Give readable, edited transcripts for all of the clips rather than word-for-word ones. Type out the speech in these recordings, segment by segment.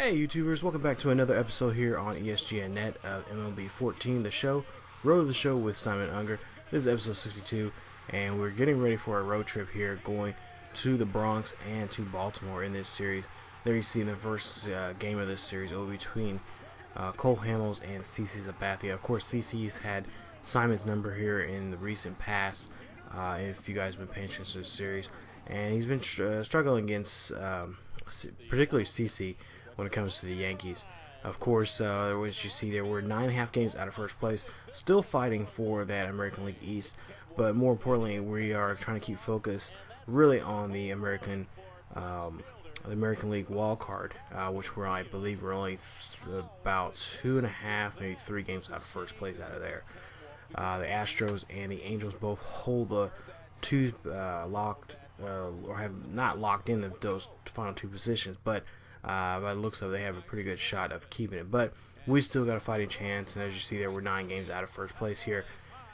Hey YouTubers, welcome back to another episode here on ESGNet of MLB 14, the show, Road to the Show with Simon Unger. This is episode 62, and we're getting ready for a road trip here, going to the Bronx and to Baltimore in this series. There you see in the first game of this series, it will be between Cole Hamels and CC Sabathia. Of course, CC's had Simon's number here in the recent past, if you guys have been paying attention to this series, and he's been struggling against particularly CC when it comes to the Yankees. Of course, what you see there, we're 9.5 games out of first place, still fighting for that American League East, but more importantly, we are trying to keep focus really on the American League wildcard, which I believe we're only about 2.5, maybe 3 games out of first place out of there. The Astros and the Angels both hold the two locked, or have not locked in those final 2 positions, but by the looks of it, they have a pretty good shot of keeping it. But we still got a fighting chance, and as you see there, we're 9 games out of first place here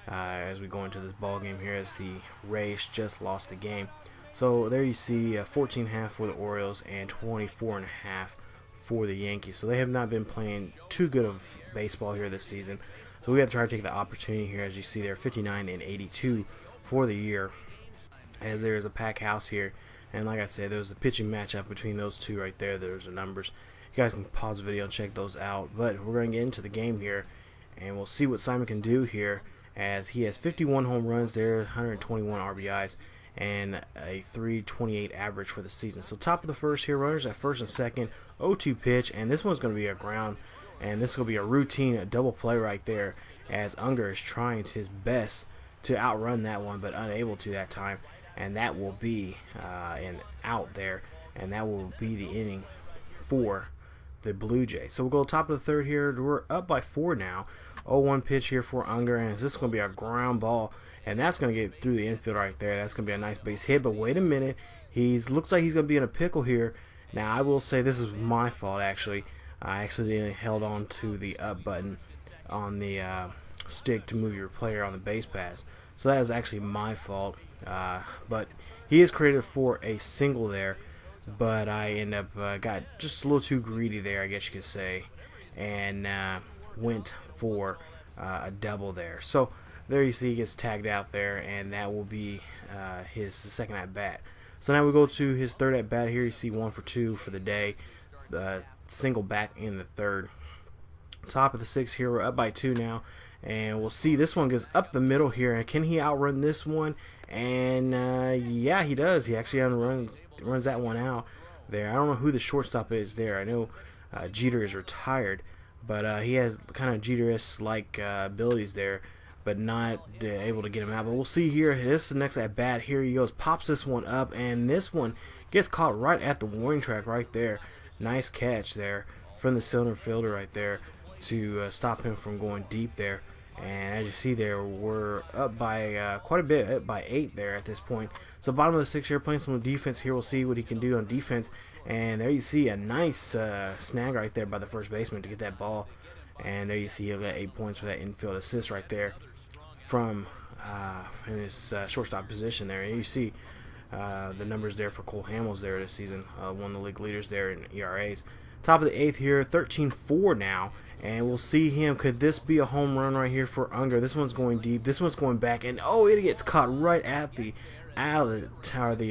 as we go into this ball game here, as the Rays just lost the game. So there you see 14.5 for the Orioles and 24.5 for the Yankees. So they have not been playing too good of baseball here this season. So we have to try to take the opportunity here, as you see there, 59 and 82 for the year, as there is a packed house here. And like I said, there's a pitching matchup between those two right there. There's the numbers. You guys can pause the video and check those out. But we're going to get into the game here, and we'll see what Simon can do here, as he has 51 home runs there, 121 RBIs, and a 328 average for the season. So top of the first here, runners at first and second, 0-2 pitch, and this one's going to be a ground, and this is going to be a routine, a double play right there, as Unger is trying his best to outrun that one, but unable to that time. And that will be an out there, and that will be the inning for the Blue Jays. So we'll go top of the third here. We're up by 4 now. 0-1 pitch here for Unger, and this is going to be a ground ball, and that's going to get through the infield right there. That's going to be a nice base hit, but wait a minute. Looks like he's going to be in a pickle here. Now, I will say this is my fault, actually. I accidentally held on to the up button on the stick to move your player on the base pass. So that is actually my fault. But he is created for a single there, but I end up got just a little too greedy there, I guess you could say, and went for a double there. So there you see he gets tagged out there, and that will be his second at bat. So now we go to his third at bat here. You see 1 for 2 for the day, single back in the third. Top of the 6th here, we're up by 2 now. And we'll see, this one goes up the middle here, and can he outrun this one? And yeah, he does. He actually runs that one out there. I don't know who the shortstop is there. I know Jeter is retired, but he has kind of Jeter-esque abilities there, but not able to get him out. But we'll see here. This is the next at bat. Here he goes, pops this one up, and this one gets caught right at the warning track right there. Nice catch there from the center fielder right there to stop him from going deep there. And as you see there, we're up by quite a bit, up by 8 there at this point. So bottom of the 6th here, playing some defense here. We'll see what he can do on defense. And there you see a nice snag right there by the first baseman to get that ball. And there you see he'll get 8 points for that infield assist right there from in his shortstop position there. And you see the numbers there for Cole Hamels there this season, one of the league leaders there in ERAs. Top of the 8th here, 13-4 now. And we'll see him. Could this be a home run right here for Unger? This one's going deep. This one's going back. And oh, it gets caught right at the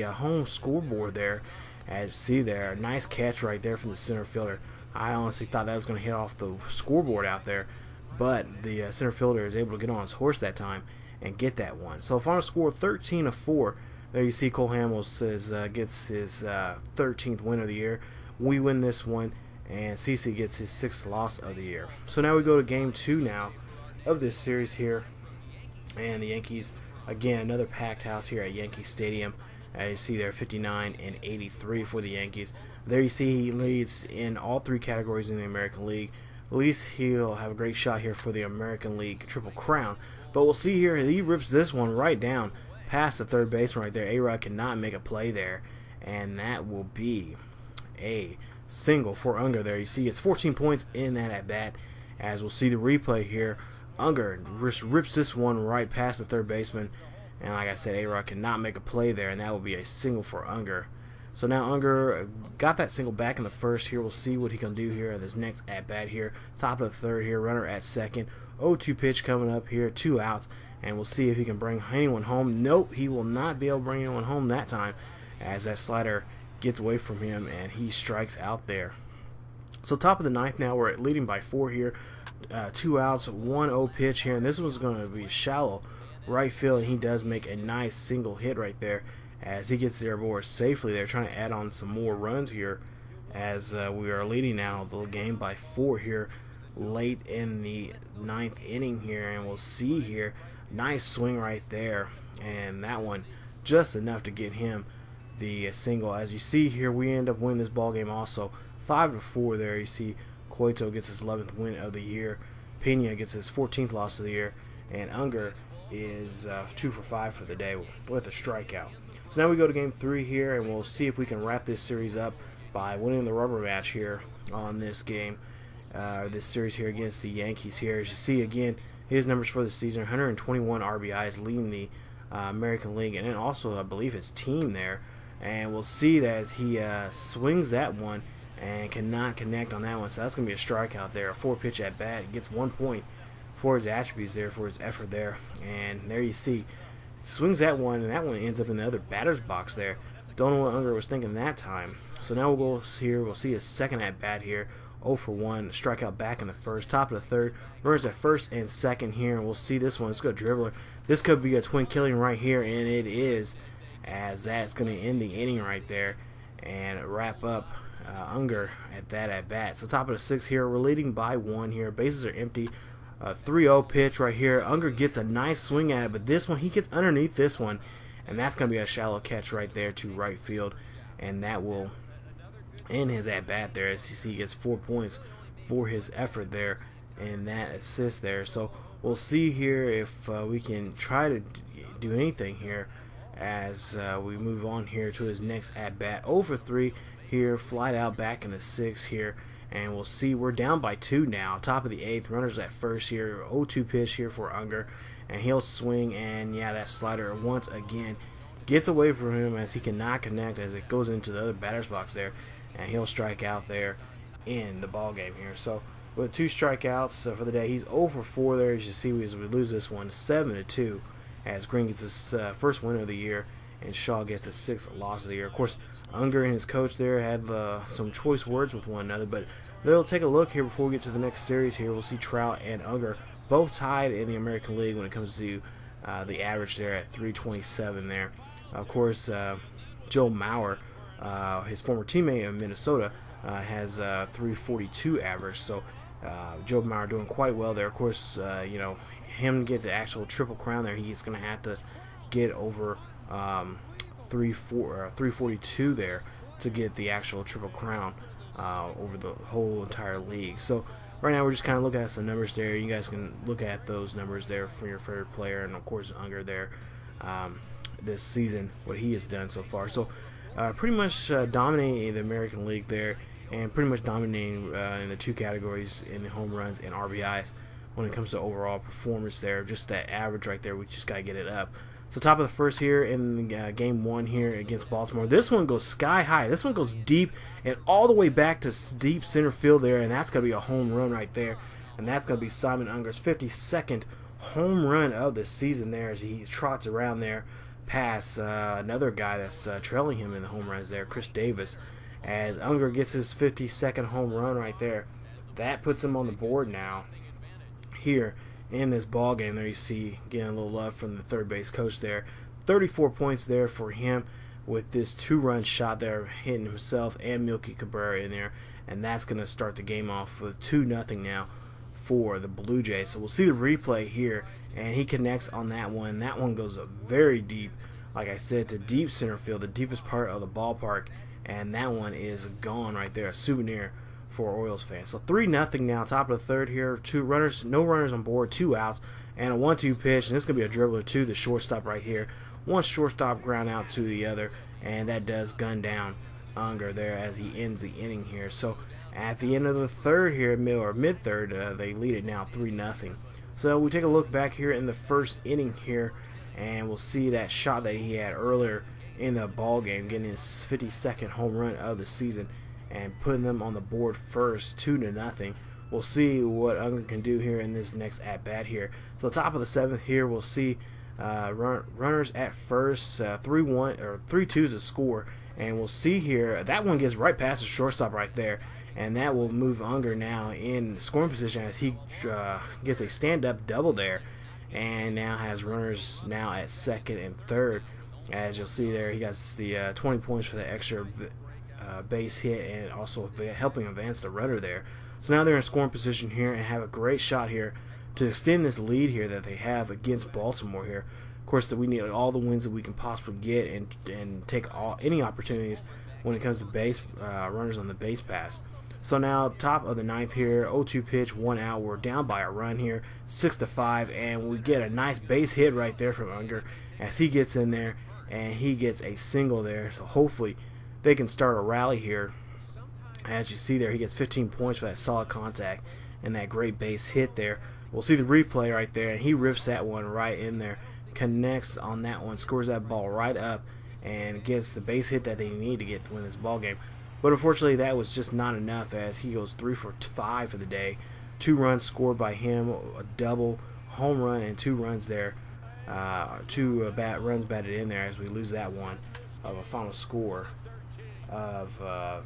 home scoreboard there. As you see there, nice catch right there from the center fielder. I honestly thought that was going to hit off the scoreboard out there, but the center fielder is able to get on his horse that time and get that one. So final score 13-4. There you see Cole Hamels gets his 13th win of the year. We win this one, and CC gets his 6th loss of the year. So now we go to game 2 now of this series here, and the Yankees, again, another packed house here at Yankee Stadium. As you see there, 59 and 83 for the Yankees. There you see he leads in all 3 categories in the American League. At least he'll have a great shot here for the American League Triple Crown. But we'll see here, he rips this one right down past the third baseman right there. A-Rod cannot make a play there, and that will be a single for Unger there. You see it's 14 points in that at bat. As we'll see the replay here, Unger rips this one right past the third baseman, and like I said, A-Rod cannot make a play there, and that will be a single for Unger. So now Unger got that single back in the first here. We'll see what he can do here at his next at-bat here. Top of the third here, runner at second. 0-2 pitch coming up here, 2 outs. And we'll see if he can bring anyone home. Nope, he will not be able to bring anyone home that time, as that slider gets away from him and he strikes out there. So top of the ninth now, we're leading by 4 here. 2 outs, 1-0 pitch here. And this one's going to be shallow right field. And he does make a nice single hit right there, as he gets there more safely. They're trying to add on some more runs here, as we are leading now the game by 4 here late in the 9th inning here. And we'll see here, nice swing right there, and that one just enough to get him the single. As you see here, we end up winning this ball game also 5-4 there. You see Cueto gets his 11th win of the year, Pena gets his 14th loss of the year, and Unger is 2 for 5 for the day with a strikeout. So now we go to game 3 here, and we'll see if we can wrap this series up by winning the rubber match here on this game, this series here against the Yankees here. As you see again, his numbers for the season: 121 RBIs, leading the American League, and then also I believe his team there. And we'll see that as he swings that one and cannot connect on that one, so that's going to be a strikeout there. A 4-pitch at bat. He gets 1 point for his attributes there, for his effort there. And there you see, swings that one, and that one ends up in the other batter's box there. Don't know what Unger was thinking that time. So now we'll go here. We'll see his second at bat here. 0 for 1, strikeout back in the first. Top of the third, runners at first and second here, and we'll see this one. Let's go dribbler. This could be a twin killing right here, and it is, as that's going to end the inning right there and wrap up Unger at that at bat. So top of the 6th here, we're leading by 1 here. Bases are empty. 3-0 pitch right here. Unger gets a nice swing at it, but this one, he gets underneath this one, and that's going to be a shallow catch right there to right field, and that will end his at bat there. As you see, he gets 4 points for his effort there and that assist there. So we'll see here if we can try to do anything here as we move on here to his next at bat. 0 for 3 here, flied out back in the 6th here, and we'll see we're down by 2 now. Top of the 8th, runners at first here. 0-2 pitch here for Unger, and he'll swing, and yeah, that slider once again gets away from him as he cannot connect as it goes into the other batter's box there, and he'll strike out there in the ball game here. So with 2 strikeouts for the day, he's 0 for 4 there. As you see, as we lose this one 7-2, as Green gets his first win of the year and Shaw gets his 6th loss of the year. Of course, Unger and his coach there had some choice words with one another, but they'll take a look here before we get to the next series here. We'll see Trout and Unger both tied in the American League when it comes to the average there at 327 there. Of course, Joe Mauer, his former teammate in Minnesota, has 342 average. So Joe Mauer doing quite well there. Of course, you know, him to get the actual triple crown there, he's going to have to get over 342 there to get the actual triple crown over the whole entire league. So right now we're just kind of looking at some numbers there. You guys can look at those numbers there for your favorite player, and of course Unger there this season, what he has done so far. So pretty much dominating the American League there, and pretty much dominating in the 2 categories in the home runs and RBIs when it comes to overall performance there. Just that average right there, we just got to get it up. So top of the first here in game 1 here against Baltimore. This one goes sky high. This one goes deep and all the way back to deep center field there, and that's going to be a home run right there. And that's going to be Simon Unger's 52nd home run of the season there, as he trots around there past another guy that's trailing him in the home runs there, Chris Davis, as Unger gets his 52nd home run right there. That puts him on the board now here in this ball game. There you see, getting a little love from the third base coach there. 34 points there for him with this 2-run shot there, hitting himself and Milky Cabrera in there, and that's going to start the game off with 2-0 now for the Blue Jays. So we'll see the replay here, and he connects on that one. That one goes up very deep, like I said, to deep center field, the deepest part of the ballpark, and that one is gone right there, a souvenir for Orioles fans. So 3-0 now, top of the third here. 2 runners, no runners on board, 2 outs, and a 1-2 pitch, and this is going to be a dribbler to the shortstop right here. One shortstop ground out to the other, and that does gun down Unger there as he ends the inning here. So at the end of the third here, mid-third, they lead it now 3-0. So we take a look back here in the first inning here, and we'll see that shot that he had earlier in the ball game, getting his 52nd home run of the season and putting them on the board first, 2-0. We'll see what Unger can do here in this next at bat here. So top of the 7th here, we'll see runners at first, 3-1 or 3-2 is a score, and we'll see here that one gets right past the shortstop right there, and that will move Unger now in scoring position as he gets a stand-up double there, and now has runners now at second and third. As you'll see there, he got the 20 points for the extra base hit and also helping advance the runner there. So now they're in scoring position here and have a great shot here to extend this lead here that they have against Baltimore here. Of course, that we need all the wins that we can possibly get and take any opportunities when it comes to base runners on the base pass. So now top of the 9th here, 0-2 pitch, 1 out. We're down by a run here, 6-5, and we get a nice base hit right there from Unger as he gets in there and he gets a single there. So hopefully they can start a rally here. As you see there, he gets 15 points for that solid contact and that great base hit there. We'll see the replay right there, and he rips that one right in there, connects on that one, scores that ball right up, and gets the base hit that they need to get to win this ball game. But unfortunately, that was just not enough as he goes 3 for 5 for the day. 2 runs scored by him, a double, home run, and 2 runs there. 2 runs batted in there as we lose that one of a final score of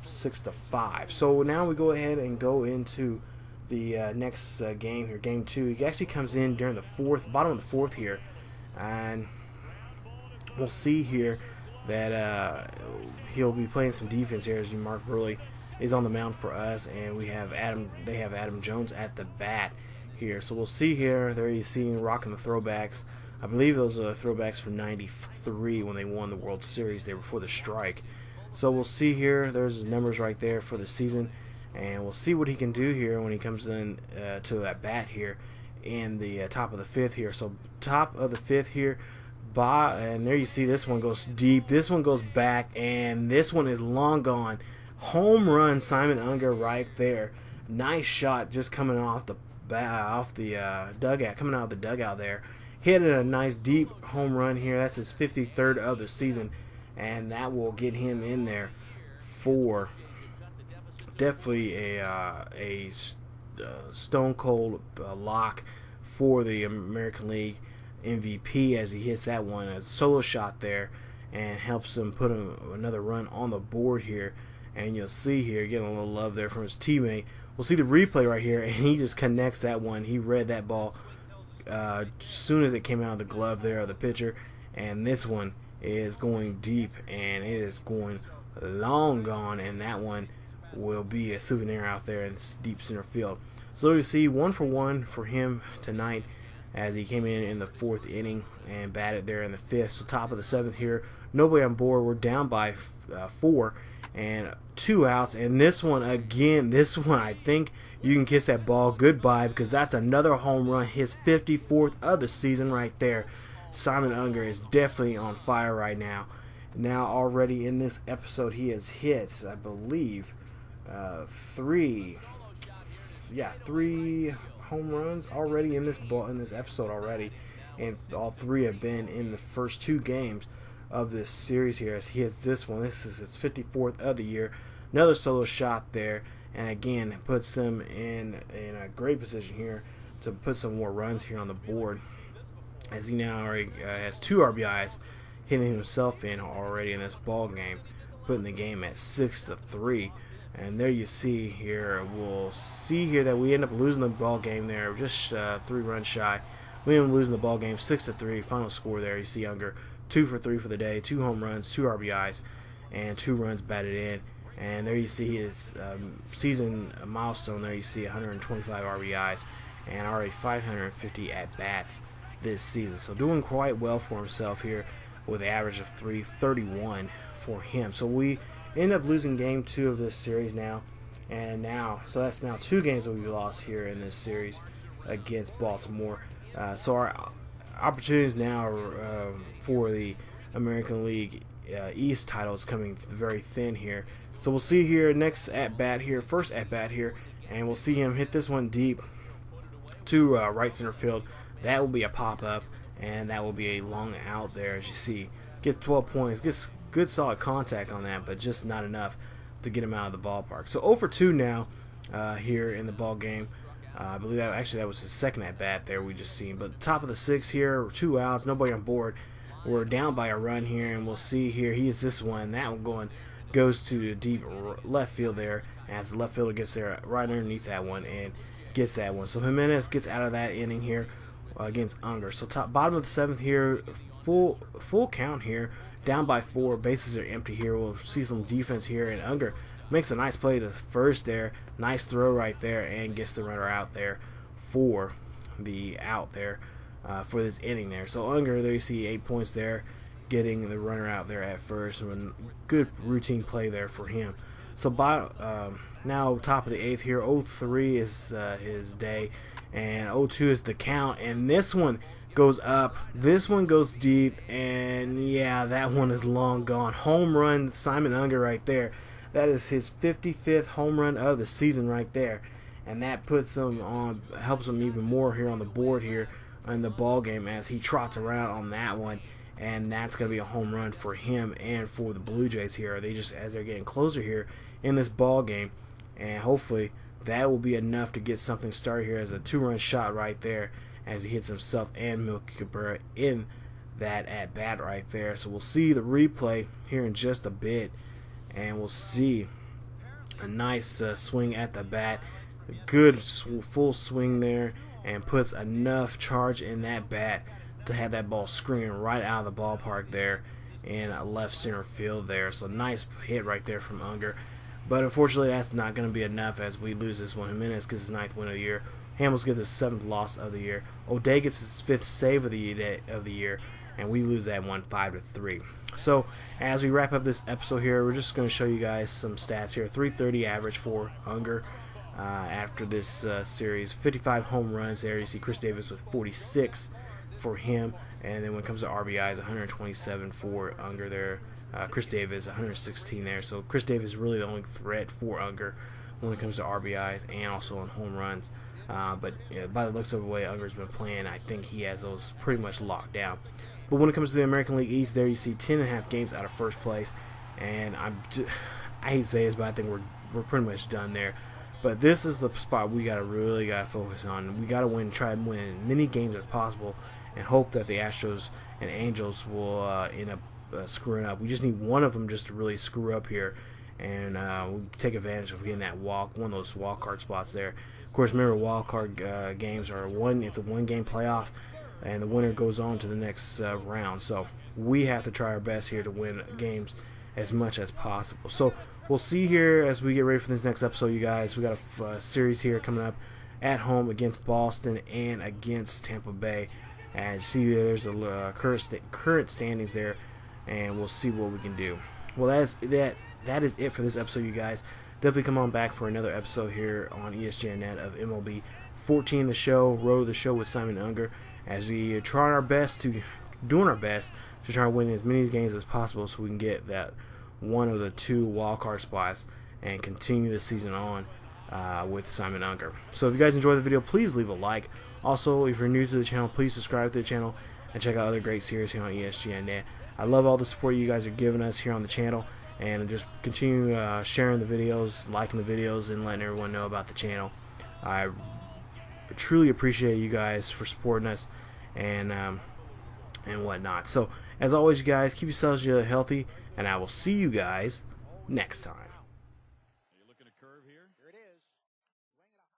6-5. So now we go ahead and go into the next game here, game 2. He actually comes in during the bottom of the 4th here, and we'll see here that he'll be playing some defense here as Mark Burley is on the mound for us, and they have Adam Jones at the bat here. So we'll see here, there you see rocking the throwbacks. I believe those are throwbacks from '93 when they won the World Series there before the strike. So we'll see here, there's his numbers right there for the season, and we'll see what he can do here when he comes in to that bat here in the top of the 5th here. So top of the 5th here, and there you see this one goes deep, this one goes back, and this one is long gone. Home run, Simon Unger right there. Nice shot just coming off the dugout, coming out of the dugout there. Hit it a nice deep home run here. That's his 53rd of the season, and that will get him in there for definitely a stone cold lock for the American League MVP as he hits that one, a solo shot there, and helps him put another run on the board here. And you'll see here, getting a little love there from his teammate. We'll see the replay right here, and he just connects that one. He read that ball as soon as it came out of the glove there of the pitcher, and this one is going deep, and it is going long gone, and that one will be a souvenir out there in deep center field. So you see 1 for 1 for him tonight as he came in the 4th inning and batted there in the 5th. So top of the 7th here, nobody on board. We're down by 4 and 2 outs, and this one again, I think you can kiss that ball goodbye because that's another home run, his 54th of the season right there. Simon Unger is definitely on fire right now. Now already in this episode he has hit, I believe, 3 home runs already in this episode already, and all 3 have been in the first 2 games of this series here as he hits this one. This is his 54th of the year. Another solo shot there, and again puts them in a great position here to put some more runs here on the board as he now already has 2 RBIs, hitting himself in already in this ball game, putting the game at 6-3. And there you see here, we'll see here that we end up losing the ball game there, just 3 runs shy. We end up losing the ball game 6-3. Final score there, you see Unger 2 for 3 for the day, 2 home runs, 2 RBIs, and 2 runs batted in. And there you see his season milestone there. You see 125 RBIs and already 550 at bats this season. So doing quite well for himself here with an average of 331 for him. So we end up losing game 2 of this series so that's now 2 games that we lost here in this series against Baltimore. So our opportunities now for the American League East title is coming very thin here. So we'll see here next at bat here, first at bat here, and we'll see him hit this one deep to right center field. That will be a pop up, and that will be a long out there as you see. Gets 12 points, gets good solid contact on that, but just not enough to get him out of the ballpark. So 0 for 2 now here in the ball game. I believe that was his second at bat there we just seen. But top of the 6th here, 2 outs, nobody on board. We're down by a run here, and we'll see here. He is this one. That one goes to the deep left field there, as the left fielder gets there right underneath that one and gets that one. So Jimenez gets out of that inning here against Unger. So bottom of the 7th here, full count here, down by 4. Bases are empty here. We'll see some defense here, and Unger makes a nice play to first there. Nice throw right there, and gets the runner out there for the out there for this inning there. So Unger, there you see 8 points there, getting the runner out there at first. And good routine play there for him. So now top of the 8th here, 0-3 is his day, and 0-2 is the count. And this one goes up, this one goes deep, and yeah, that one is long gone. Home run, Simon Unger right there. That is his 55th home run of the season right there, and that puts him on, helps him even more here on the board here in the ball game as he trots around on that one. And that's going to be a home run for him and for the Blue Jays here. They just, as they're getting closer here in this ball game, and hopefully that will be enough to get something started here as a 2-run shot right there as he hits himself and Milky Cabrera in that at bat right there. So we'll see the replay here in just a bit, and we'll see a nice swing at the bat, a good full swing there, and puts enough charge in that bat to have that ball screaming right out of the ballpark there in left center field there. So nice hit right there from Unger, but unfortunately that's not going to be enough as we lose this one. Jimenez gets his 9th win of the year. Hamels gets his 7th loss of the year. O'Day gets his 5th save of the year, and we lose that one 5-3. So as we wrap up this episode here, we're just going to show you guys some stats here. 330 average for Unger after this series. 55 home runs there. You see Chris Davis with 46 for him, and then when it comes to RBIs, 127 for Unger there. Chris Davis 116 there. So Chris Davis is really the only threat for Unger when it comes to RBIs and also on home runs. But by the looks of the way Unger's been playing, I think he has those pretty much locked down. But when it comes to the American League East, there you see 10.5 games out of first place, and I hate to say this, but I think we're pretty much done there. But this is the spot we really gotta focus on. We gotta try to win as many games as possible, and hope that the Astros and Angels will end up screwing up. We just need one of them just to really screw up here, and we take advantage of getting that one of those wild card spots there. Of course, remember wild card games are it's a 1-game playoff, and the winner goes on to the next round. So we have to try our best here to win games as much as possible. So we'll see here as we get ready for this next episode, you guys. We got a series here coming up at home against Boston and against Tampa Bay. And see there's the current standings there, and we'll see what we can do. Well, that is it for this episode, you guys. Definitely come on back for another episode here on ESGNet of MLB 14, the show, Road to the Show with Simon Unger, as we doing our best to try and win as many games as possible so we can get that one of the 2 wildcard spots and continue the season on with Simon Unger. So if you guys enjoyed the video, please leave a like. Also, if you're new to the channel, please subscribe to the channel and check out other great series here on ESGNet. I love all the support you guys are giving us here on the channel, and just continue sharing the videos, liking the videos, and letting everyone know about the channel. I truly appreciate you guys for supporting us and whatnot. So as always, you guys, keep yourselves healthy, and I will see you guys next time. Are you looking at curve here? Here it is.